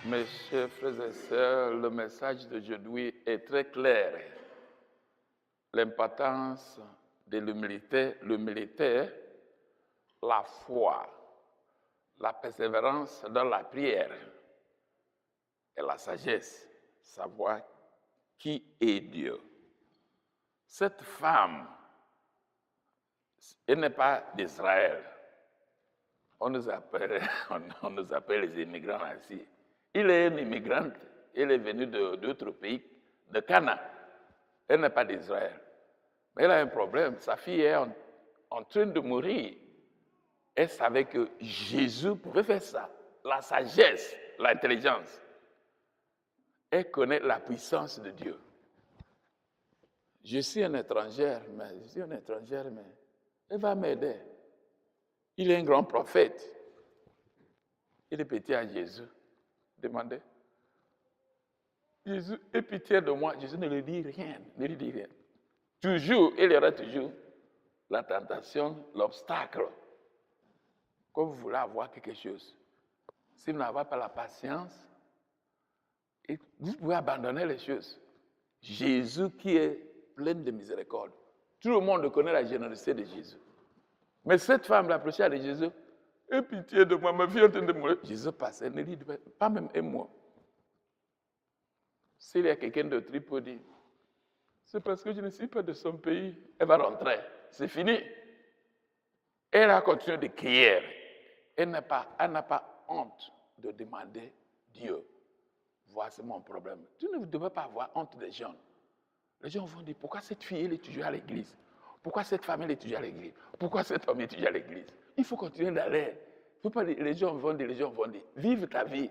Mes chers frères et sœurs, le message d'aujourd'hui est très clair. L'importance de l'humilité, la foi, la persévérance dans la prière et la sagesse, savoir qui est Dieu. Cette femme, elle n'est pas d'Israël. On nous appelle les immigrants ici. Il est une immigrante, elle est venue d'autres pays, de Cana. Elle n'est pas d'Israël. Mais elle a un problème, sa fille est en train de mourir. Elle savait que Jésus pouvait faire ça. La sagesse, l'intelligence. Elle connaît la puissance de Dieu. Je suis un étranger, mais elle va m'aider. Il est un grand prophète. Il est petit à Jésus. Demandez. Jésus, aie pitié de moi. Jésus ne lui dit rien. Ne lui dit rien. Toujours, il y aura toujours la tentation, l'obstacle. Quand vous voulez avoir quelque chose, si vous n'avez pas la patience, vous pouvez abandonner les choses. Jésus qui est plein de miséricorde. Tout le monde connaît la générosité de Jésus. Mais cette femme l'approchait de Jésus. Aie pitié de moi, ma fille est en train de mourir. Jésus passait, ne dit pas même un mot. S'il y a quelqu'un d'autre, il peut dire, c'est parce que je ne suis pas de son pays. Elle va rentrer. C'est fini. Elle a continué de crier. Elle n'a pas honte de demander Dieu. Voici mon problème. Tu ne devrais pas avoir honte des gens. Les gens vont dire, pourquoi cette fille elle est toujours à l'église? Pourquoi cette femme elle est toujours à l'église? Pourquoi cet homme est toujours à l'église? Il faut continuer d'aller. Faut pas dire, les gens vont dire, vive ta vie.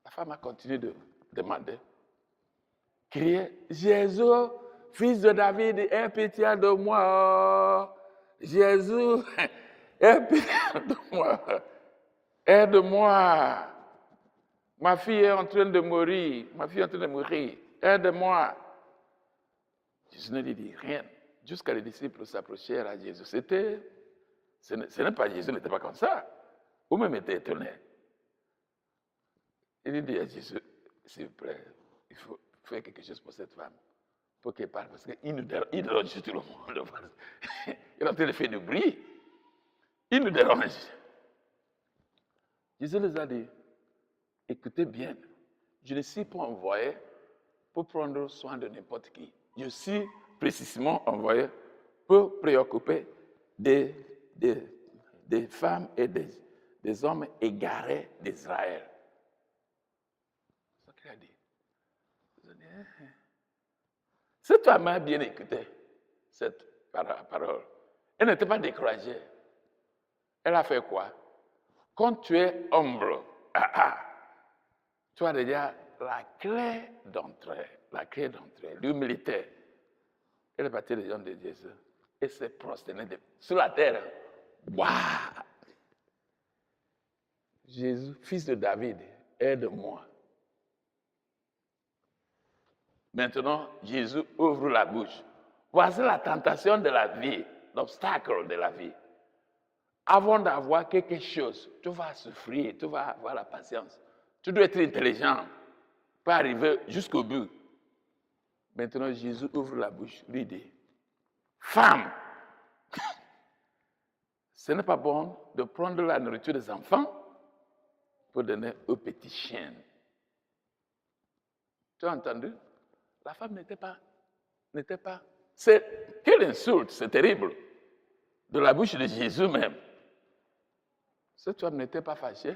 La femme a continué de demander. Crier, Jésus, fils de David, aie pitié de moi. Jésus, aie pitié de moi. Aide-moi. Ma fille est en train de mourir. Aide-moi. Jésus ne lui dit rien. Jusqu'à les disciples s'approchèrent à Jésus. Ce n'est pas Jésus, n'était pas comme ça. Vous-même étiez étonné. Il dit à Jésus, s'il vous plaît, il faut faire quelque chose pour cette femme. Pour qu'elle parle, parce qu'il nous dérange tout le monde. Il est en train de faire du bruit. Il nous dérange. Jésus les a dit, écoutez bien, je ne suis pas envoyé pour prendre soin de n'importe qui. Je suis précisément envoyé pour préoccuper des femmes et des hommes égarés d'Israël. C'est ce qu'il a dit. Cette femme a bien écouté cette parole. Elle n'était pas découragée. Elle a fait quoi? Quand tu es humble, tu as déjà la clé d'entrée, l'humilité. Elle est partie des gens de Jésus et s'est prosternée sur la terre. Waouh! Jésus, fils de David, aide-moi. Maintenant, Jésus ouvre la bouche. Voici la tentation de la vie, l'obstacle de la vie. Avant d'avoir quelque chose, tu vas souffrir, tu vas avoir la patience. Tu dois être intelligent pour arriver jusqu'au but. Maintenant, Jésus ouvre la bouche, lui dit, femme, ce n'est pas bon de prendre la nourriture des enfants pour donner aux petits chiens. Tu as entendu? La femme n'était pas. Quelle insulte, c'est terrible. De la bouche de Jésus même. Cette femme n'était pas fâchée.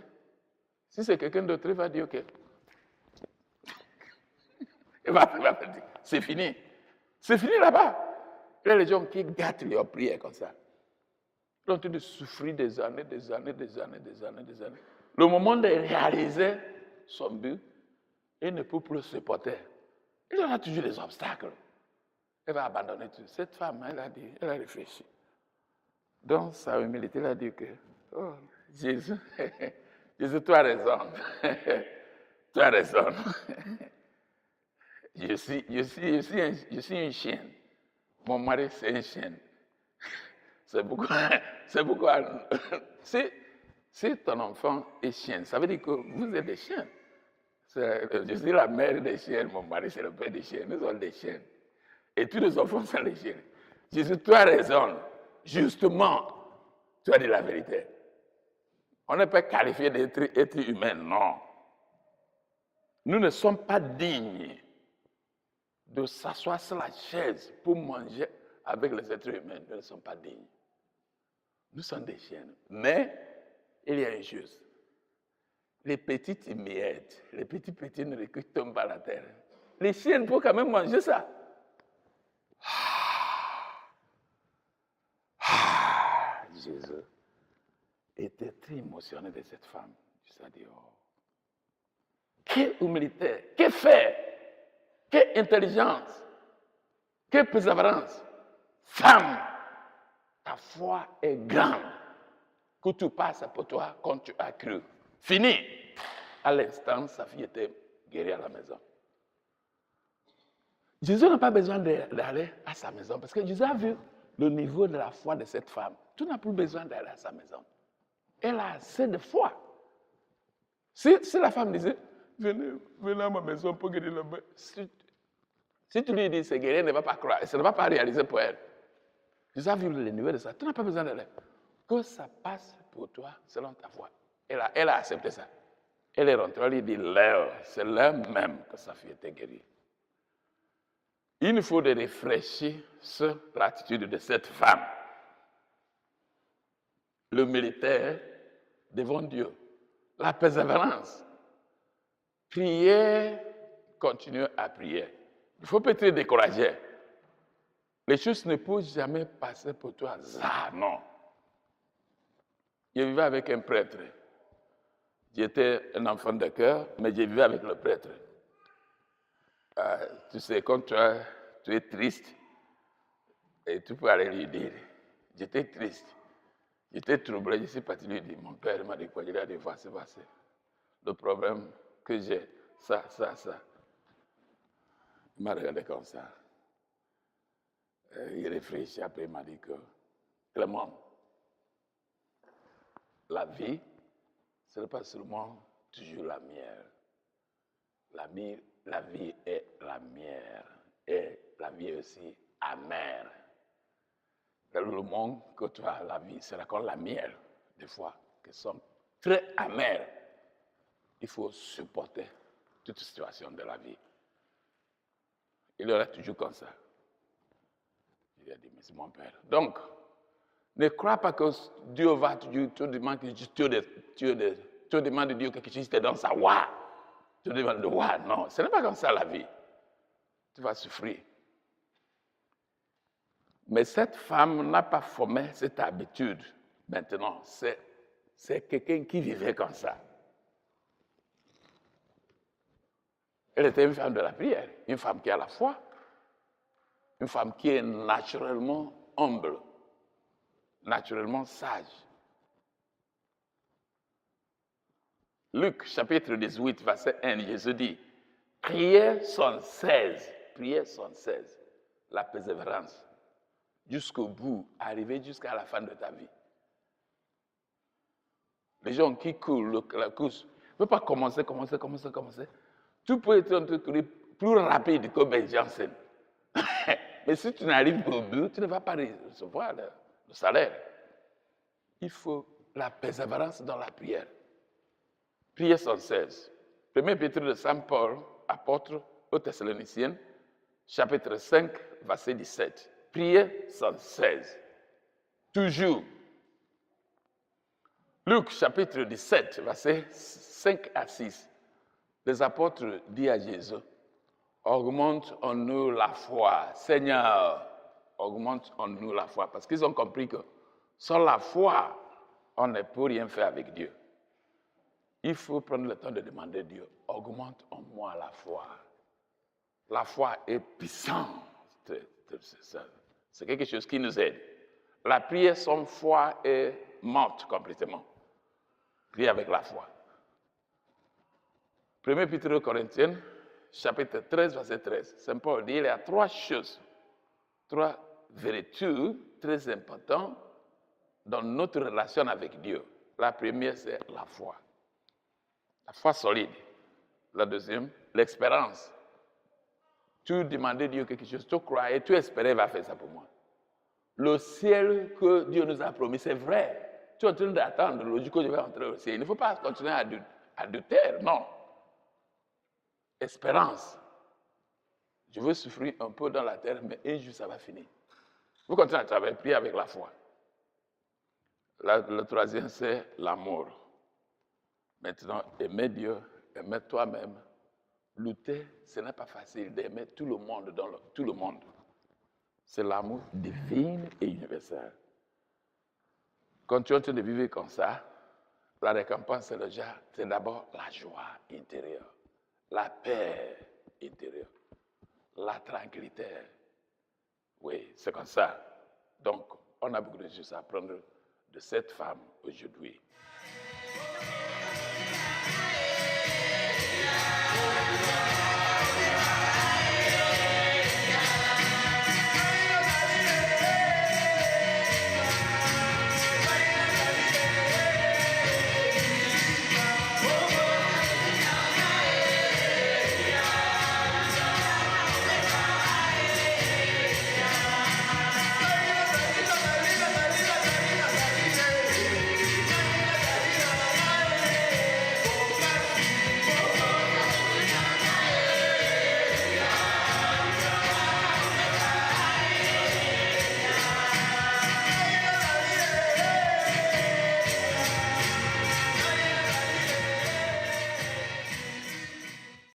Si c'est quelqu'un d'autre, il va dire, ok. Il va dire, c'est fini. C'est fini là-bas. Il y a les gens qui gâtent leurs prières comme ça. Ils ont de souffrir des années. Le moment de réaliser son but, il ne peut plus se porter. Il y en a toujours des obstacles. Elle va abandonner tout. Cette femme, elle a réfléchi. Dans sa humilité, elle a dit que, oh, Jésus, tu as raison. Tu as raison. Je suis une chienne. Mon mari, c'est une chienne. C'est pourquoi Si ton enfant est chien, ça veut dire que vous êtes des chiens. Je suis la mère des chiens, mon mari c'est le père des chiens, nous sommes des chiens. Et tous les enfants sont des chiens. Jésus, tu as raison. Justement, tu as dit la vérité. On ne peut pas qualifier d'être humain, non. Nous ne sommes pas dignes de s'asseoir sur la chaise pour manger avec les êtres humains. Nous ne sommes pas dignes. Nous sommes des chiens. Mais il y a une chose. Les petites miettes, les petits ne tombent pas à la terre. Les chiens peuvent quand même manger ça. Jésus était très émotionné de cette femme. Il s'est dit, oh, quelle humilité, quelle fait, quelle intelligence, quelle persévérance. Femme, ta foi est grande. Que tout passe pour toi quand tu as cru. Fini. À l'instant, sa fille était guérie à la maison. Jésus n'a pas besoin d'aller à sa maison parce que Jésus a vu le niveau de la foi de cette femme. Tu n'as plus besoin d'aller à sa maison. Elle a assez de foi. Si la femme disait, venez à ma maison pour guérir le bébé. Si tu lui dis c'est guéri, elle ne va pas croire. Ça ne va pas réaliser pour elle. Jésus a vu le niveau de ça. Tu n'as pas besoin d'aller. Que ça passe pour toi selon ta foi. Elle a accepté ça. Elle est rentrée, elle lui dit l'heure, c'est l'heure même que sa fille était guérie. Il faut de réfléchir sur l'attitude de cette femme. Le militaire devant Dieu. La persévérance. Prier, continuer à prier. Il ne faut pas être découragé. Les choses ne peuvent jamais passer pour toi. Ah non. Je vivais avec un prêtre. J'étais un enfant de cœur, mais je vivais avec le prêtre. Tu sais, quand tu es triste, et tu peux aller lui dire, j'étais triste, j'étais troublé, je suis parti lui dire, mon père m'a dit quoi, je lui ai dit, voici. Le problème que j'ai, ça. Il m'a regardé comme ça. Il réfléchit, après il m'a dit que, Clément, la vie, ce n'est pas seulement toujours la mienne. La vie est la mienne. Et la vie est aussi amère. Dans le monde que tu as, la vie, c'est comme la miel, des fois, qui sont très amères. Il faut supporter toute situation de la vie. Il y aura toujours comme ça. Il a dit, mais c'est mon père. Donc, ne crois pas que Dieu va te demander de Dieu quelque chose qui te donne ça. Waouh! Tu te demandes de waouh. Non, ce n'est pas comme ça la vie. Tu vas souffrir. Mais cette femme n'a pas formé cette habitude. Maintenant, c'est quelqu'un qui vivait comme ça. Elle était une femme de la prière, une femme qui a la foi, une femme qui est naturellement humble, naturellement sage. Luc chapitre 18, verset 1, Jésus dit, prière sans cesse, la persévérance, jusqu'au bout, arriver jusqu'à la fin de ta vie. Les gens qui courent la course ne peuvent pas commencer. Tu peux être un truc plus rapide que Ben Janssen. Mais si tu n'arrives pas au but, tu ne vas pas recevoir le salaire. Il faut la persévérance dans la prière. Prière sans cesse. 1 Épître de Saint Paul, apôtre aux Thessaloniciens, chapitre 5, verset 17. Priez sans cesse. Toujours. Luc, chapitre 17, verset 5 à 6. Les apôtres disent à Jésus, augmente en nous la foi. Seigneur, augmente en nous la foi. Parce qu'ils ont compris que sans la foi, on ne peut rien faire avec Dieu. Il faut prendre le temps de demander à Dieu, augmente en moi la foi. La foi est puissante. C'est quelque chose qui nous aide. La prière sans foi est morte complètement. Prier avec la foi. 1 Épître aux Corinthiens, chapitre 13, verset 13. Saint Paul dit, il y a trois choses, trois vertus très importantes dans notre relation avec Dieu. La première, c'est la foi. La foi solide. La deuxième, l'espérance. Tu demandais à Dieu quelque chose, tu croyais, tu espérais, il va faire ça pour moi. Le ciel que Dieu nous a promis, c'est vrai. Tu es en train d'attendre le jour que je vais entrer au ciel. Il ne faut pas continuer à douter, non. Espérance. Je veux souffrir un peu dans la terre, mais un jour ça va finir. Vous continuez à travailler, prier avec la foi. Le troisième, c'est l'amour. Maintenant, aimer Dieu, aimer toi-même. Lutter, ce n'est pas facile d'aimer tout le monde tout le monde. C'est l'amour divin et universel. Quand tu es en train de vivre comme ça, la récompense, c'est d'abord la joie intérieure, la paix intérieure, la tranquillité. Oui, c'est comme ça. Donc, on a beaucoup de choses à apprendre de cette femme aujourd'hui.